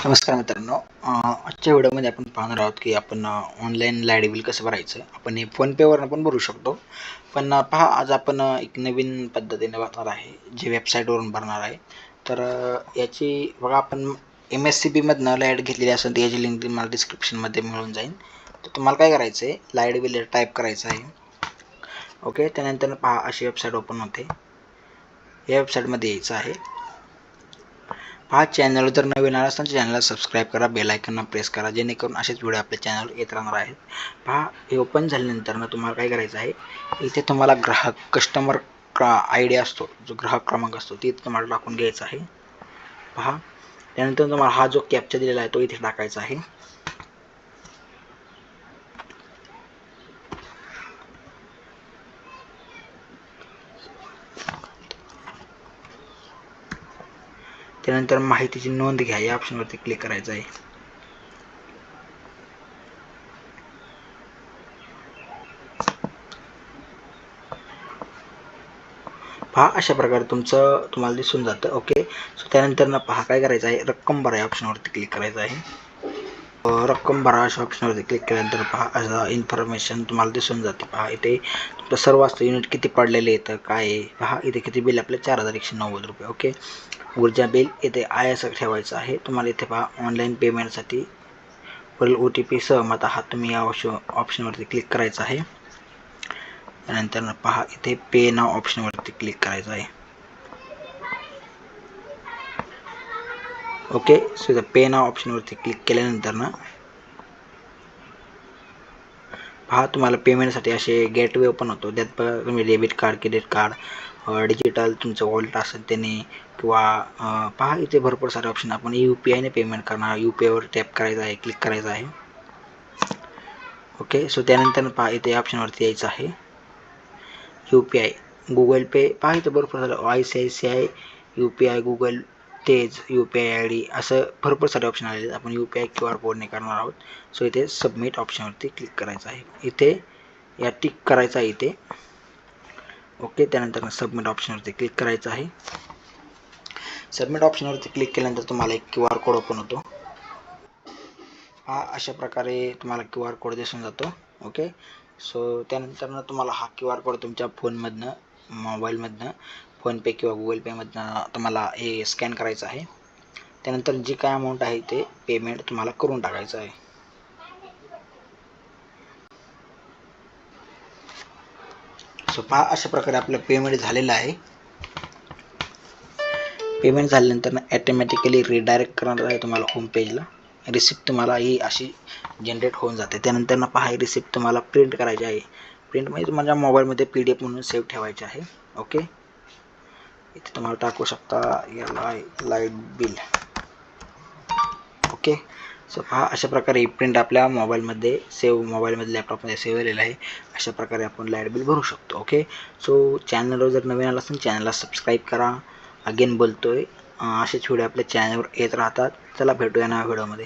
नमस्कार मित्रांनो. आजच्या व्हिडिओमध्ये आपण पाहणार आहोत की आपण ऑनलाईन लाईट बिल कसं भरायचं. आपण हे फोनपेवरून पण भरू शकतो, पण पहा आज आपण एक नवीन पद्धतीने भरणार आहे, जे वेबसाईटवरून भरणार आहे. तर याची बघा, आपण MSCBमधनं लाईट घेतलेली असेल तर याची लिंक तुम्हाला डिस्क्रिप्शनमध्ये मिळून जाईल. तर तुम्हाला काय करायचं आहे, लाईट बिल टाईप करायचं आहे. ओके, त्यानंतर पहा अशी वेबसाईट ओपन होते. या वेबसाईटमध्ये यायचं आहे. पहा, चॅनल जर नवीन आला असेल तर चॅनलला सबस्क्राईब करा, बेल आयकॉनला प्रेस करा, जेणेकरून असेच व्हिडिओ आपल्या चॅनलवर येत राहणार आहेत. पहा, हे ओपन झाल्यानंतर ना तुम्हाला काय करायचं आहे, इथे तुम्हाला ग्राहक कस्टमर आय डी असतो, जो ग्राहक क्रमांक असतो ते तुम्हाला टाकून घ्यायचा आहे. पहा, त्यानंतर तुम्हाला हा जो कॅप्चा दिलेला आहे तो इथे टाकायचा आहे. त्यानंतर माहितीची नोंद घ्या या ऑप्शनवरती क्लिक करायचं आहे. पहा, अशा प्रकारे तुम्हाला दिसून जातं. ओके, सो त्यानंतर ना पहा काय करायचं आहे, रक्कम भरा या ऑप्शनवरती क्लिक करायचं आहे. रक्कम भरा अशा ऑप्शनवरती क्लिक केल्यानंतर पहा असा इन्फॉर्मेशन तुम्हाला दिसून जाते. पहा, इथे तुमचं सर्व असतं, युनिट किती पडलेले येतं, काय आहे. पहा, इथे किती बिल आपलं 4190 रुपये. ओके, ऊर्जा बिल इथे असं ठेवायचं आहे. तुम्हाला इथे पहा ऑनलाईन पेमेंटसाठी वरील OTP सहमत आहात तुम्ही या ऑप्शनवरती क्लिक करायचं आहे. त्यानंतर पहा इथे पे नाव ऑप्शनवरती क्लिक करायचं आहे. ओके, सो इथं पे नाव ऑप्शनवरती क्लिक केल्यानंतर ना पहा तुम्हाला पेमेंटसाठी असे गेटवे ओपन होतो. त्यात तुम्ही debit card, credit card, digital तुमचं वॉलेट असेल त्याने, किंवा पहा इथे भरपूर सारे ऑप्शन. आपण UPI ने पेमेंट करणार, UPIवर टॅप करायचं आहे, क्लिक करायचं आहे. ओके, सो त्यानंतर पहा इथे ऑप्शनवरती यायचं आहे. UPI, गुगल पे, पहा इथे भरपूर सारे ICICI, UPI, गुगल तेज, UPI ID असं भरपूर सारे ऑप्शन आलेले आहेत. आपण UPI QR कोडने करणार आहोत. सो इथे सबमिट ऑप्शनवरती क्लिक करायचं आहे. इथे या टिक करायचं आहे इथे. ओके, त्यानंतर सबमिट ऑप्शनवरती क्लिक करायचं आहे. सबमिट ऑप्शनवरती क्लिक केल्यानंतर तुम्हाला एक QR कोड ओपन होतो. हा अशा प्रकारे तुम्हाला QR कोड दिसून जातो. ओके, सो त्यानंतर तुम्हाला हा QR कोड तुमच्या फोनमधनं, मोबाईलमधनं, फोनपे किंवा गुगल पेमधनं तुम्हाला हे स्कॅन करायचं आहे. त्यानंतर जी काय अमाऊंट आहे ते पेमेंट तुम्हाला करून टाकायचं आहे. सो पहा अशा प्रकारे आपलं पेमेंट झालेलं आहे. पेमेंट झाल्यानंतर ॲटोमॅटिकली रिडायरेक्ट करणार आहे तुम्हाला होम पेजला. रिसिप्ट तुम्हाला ही अशी जनरेट होऊन जाते. त्यानंतर पहा ही रिसिप्ट तुम्हाला प्रिंट करायची आहे. प्रिंट म्हणजे तुम्हाला मोबाईलमध्ये PDF म्हणून सेव्ह ठेवायचे आहे. ओके, इथे तुम्हाला टाकू शकता लाईट बिल. ओके, सो पहा अशा प्रकारे ही प्रिंट आपल्या मोबाईलमध्ये मोबाईलमध्ये लॅपटॉपमध्ये सेव्ह झालेलं आहे. अशा प्रकारे आपण लाईट बिल भरू शकतो. ओके, सो चॅनलवर जर नवीन आला असेल चॅनलला सबस्क्राईब करा. अगेन बोलतोय, असेच व्हिडिओ आपल्या चॅनलवर येत राहतात. चला भेटूया नव्या व्हिडिओमध्ये.